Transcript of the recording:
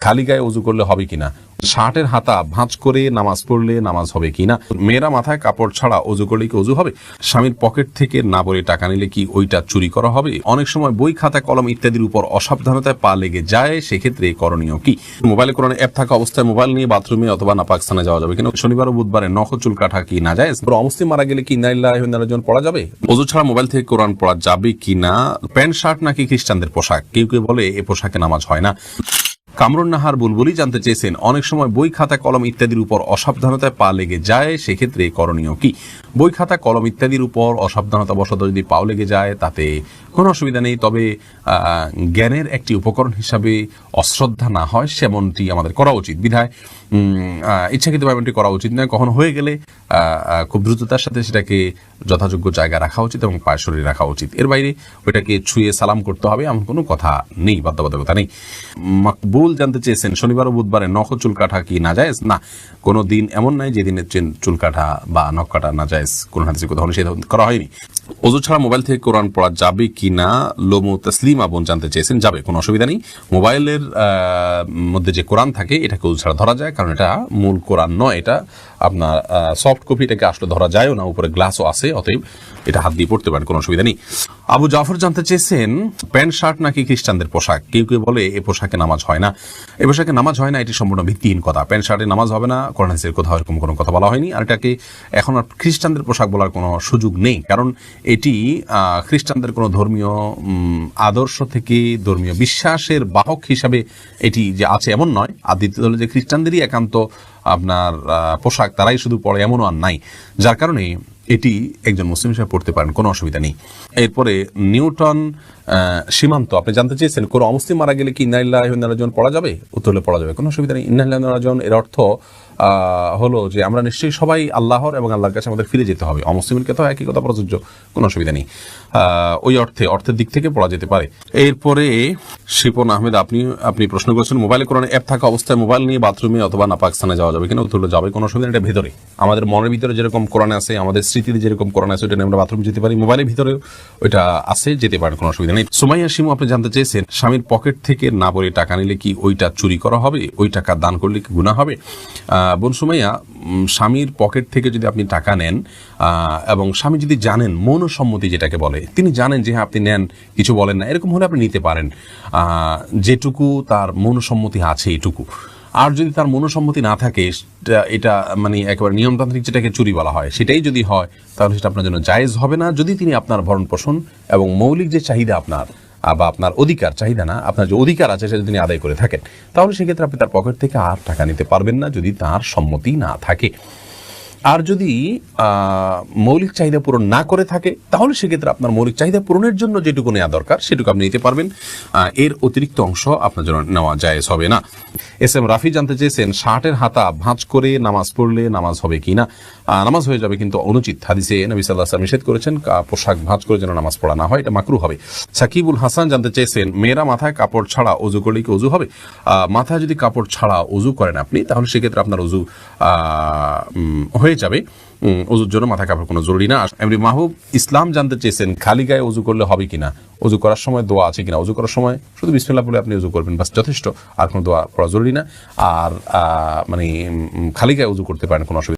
খালি গায়ে ওযু করলে হবে কিনা, শার্টের হাতা ভাঁজ করে নামাজ পড়লে নামাজ হবে কিনা, মেয়েরা মাথায় কাপড় ছাড়া ওযু করলে কি ওযু হবে, স্বামীর পকেট থেকে না বলে টাকা নিলে কি ওইটা চুরি করা হবে, অনেক সময় বই খাতা কলম ইত্যাদির উপর অসাবধানতায় পা লেগে যায়, সেক্ষেত্রে করণীয় কি, মোবাইলে কোরআন অ্যাপ থাকা অবস্থায় মোবাইল নিয়ে বাথরুমে অথবা নাপাক স্থানে যাওয়া যাবে কিনা, শনিবার ও বুধবারে নখ চুল কাটা কি না যায়, অমুসলিম মারা গেলে কি ইন্না লিল্লাহি ওয়া ইন্না ইলাইহি রাজিউন পড়া যাবে, ওযু ছাড়া মোবাইল থেকে কোরআন পড়া যাবে কিনা, প্যান্ট শার্ট নাকি খ্রিস্টানদের পোশাক, কেউ কেউ বলে এ পোশাকে নামাজ হয় না। কামরুন নাহার বুলবুলি জানতে চেয়েছেন, অনেক সময় বই খাতা কলম ইত্যাদির উপর অসাবধানতায় পা লেগে যায়, সেক্ষেত্রে করণীয় কি, বই খাতা কলম ইত্যাদির উপর অসাবধানতা বশত যদি পাও লেগে যায় তাতে কোনো অসুবিধা নেই, তবে জ্ঞানের একটি উপকরণ হিসাবে অশ্রদ্ধা না হয় সেমনটি আমাদের করা উচিত, বিধায় ইচ্ছাকৃতভাবে এমনটি করা উচিত নয়। কখনো হয়ে গেলে খুব দ্রুততার সাথে সেটাকে যথাযোগ্য জায়গায় রাখা উচিত এবং পায়ে সরিয়ে রাখা উচিত, এর বাইরে ওইটাকে ছুঁয়ে সালাম করতে হবে এমন কোনো কথা নেই, বাধ্যবাধকতা নেই। মকবুল জানতে চেয়েছেন, শনিবার ও বুধবারে নখ চুল কাটা কি না যায়, না কোনো দিন এমন নাই যেদিনে চুল কাটা বা নখ কাটা না যায়, কোন হাদিসে কোথাও নিষেধ করা হয়নি। ওযু ছাড়া মোবাইল থেকে কোরআন পড়া যাবে কিনা, লোমু তসলিমা বোন জানতে চেয়েছেন, যাবে, কোনো অসুবিধা নেই। মোবাইলের মধ্যে যে কোরআন থাকে এটাকে ওযু ছাড়া ধরা যায়, কারণ এটা মূল কোরআন নয়, এটা আপনার সফট কপি, এটাকে আসলে ধরা যায়ও না, উপরে গ্লাসও আছে, অতএব এটা হাত দিয়ে পড়তে পারেন, কোনো অসুবিধা নেই। আবু জাফর জানতে চেয়েছেন, প্যান্ট শার্ট নাকি খ্রিস্টানদের পোশাক, কেউ কেউ বলে এ পোশাকে নামাজ হয় না, এ পোশাকে নামাজ হয় না, এটি সম্পূর্ণ ভিত্তিহীন কথা, প্যান্ট শার্টে নামাজ হবে না, কোরআন হাদিসের কোথাও এরকম কোনো কথা বলা হয়নি, আর এটাকে এখন আর খ্রিস্টানদের পোশাক বলার কোনো সুযোগ নেই, কারণ এটি খ্রিস্টানদের কোনো ধর্মীয় আদর্শ থেকে ধর্মীয় বিশ্বাসের বাহক হিসাবে এটি যে আছে এমন নয়, আর দ্বিতীয় হলো যে খ্রিস্টানদেরই একান্ত আপনার পোশাক, তারাই শুধু পড়ে এমনও আর নাই, যার কারণে এটি একজন মুসলিম হিসেবে পড়তে পারেন, কোনো অসুবিধা নেই। এরপরে নিউটন সীমান্ত আপনি জানতে চেয়েছেন, কোনো অমুসলিম মারা গেলে কি ইন্না লিল্লাহি ওয়া ইন্না ইলাইহি রাজিউন পড়া যাবে, উত্তর হলে পড়া যাবে, কোনো অসুবিধা নেই। ইন্না লিল্লাহি ওয়া ইন্না ইলাইহি রাজিউন এর অর্থ হলো যে আমরা নিশ্চয়ই সবাই আল্লাহর এবং আল্লাহর কাছে আমাদের ফিরে যেতে হবে, অমুসলিমের ক্ষেত্রে একই কথা প্রযোজ্য, কোনো অসুবিধা নেই, ওই অর্থের দিক থেকে পড়া যেতে পারে। এরপরে শিপন আহমেদ আপনি প্রশ্ন করেছেন, মোবাইলে কোরআন অ্যাপ থাকা অবস্থায় মোবাইল নিয়ে বাথরুমে অথবা নাপাক স্থানে যাওয়া যাবে কিনা, উত্তর হলো যাবে, কোনো অসুবিধা নেই। এটা ভেতরে আমাদের মনের ভিতরে যেরকম কোরআন আছে, আমাদের স্মৃতিতে যেরকম কোরআন আছে, ওইটা নিয়ে আমরা বাথরুম যেতে পারি, মোবাইলের ভিতরে ওইটা আছে, যেতে পারেন, কোনো অসুবিধা নেই। সুমাইয়া শিমু আপনি জানতে চেয়েছেন, স্বামীর পকেট থেকে না বলে টাকা নিলে কি ওইটা চুরি করা হবে, ওই টাকা দান করলে কি গুনাহ হবে। বোন সুমাইয়া, স্বামীর পকেট থেকে যদি আপনি টাকা নেন এবং স্বামী যদি জানেন, মৌনসম্মতি যেটাকে বলে, তিনি জানেন যে হ্যাঁ আপনি নেন, কিছু বলেন না, এরকম হলে আপনি নিতে পারেন, যেটুকু তার মৌনসম্মতি আছে এটুকু। আর যদি তার মনোসম্মতি না থাকে, এটা মানে একেবারে নিয়মতান্ত্রিক যেটাকে চুরি বলা হয়, সেটাই যদি হয় তাহলে সেটা আপনার জন্য জায়েজ হবে না, যদি তিনি আপনার ভরণ পোষণ এবং মৌলিক যে চাহিদা আপনার বা আপনার অধিকার, চাহিদা না, আপনার যে অধিকার আছে সেটা তিনি আদায় করে থাকেন, তাহলে সেক্ষেত্রে আপনি তার পকেট থেকে আর টাকা নিতে পারবেন না যদি তার সম্মতি না থাকে। আর যদি মৌলিক চাহিদা পূরণ না করে থাকে, তাহলে সেক্ষেত্রে আপনার মৌলিক চাহিদা পূরণের জন্য যেটুকু নেওয়া দরকার সেটুকু আপনি নিতে পারবেন, এর অতিরিক্ত অংশ আপনার জন্য নেওয়া জায়েজ হবে না। এস এম রাফি জানতে চেয়েছেন, শার্টের হাতা ভাঁজ করে নামাজ পড়লে নামাজ হবে কিনা, নামাজ হয়ে যাবে, কিন্তু অনুচিত, হাদিসে নবী সাল্লাল্লাহু আলাইহি ওয়াসাল্লাম নিষেধ করেছেন পোশাক ভাঁজ করে যেন নামাজ পড়া না হয়, এটা মাকরুহ হবে। সাকিবুল হাসান জানতে চেয়েছেন, মেয়েরা মাথায় কাপড় ছাড়া ওযু করলে কি ওযু হবে, মাথায় যদি কাপড় ছাড়া ওযু করেন আপনি, তাহলে সেক্ষেত্রে আপনার ওযু হয়ে যাবে, ওযুর জন্য মাথা কাপড় কোনো জরুরি না। এমনি মাহবুব ইসলাম জানতে চেয়েছেন, খালি গায়ে ওযু করলে হবে কিনা, ওযু করার সময় দোয়া আছে কিনা, ওযু করার সময় শুধু বিসমিল্লাহ বলে আপনি ওযু করবেন, বাস যথেষ্ট, আর কোনো দোয়া পড়া জরুরি না, আর মানে খালি গায়ে ওযু করতে পারেন, কোনো অসুবিধা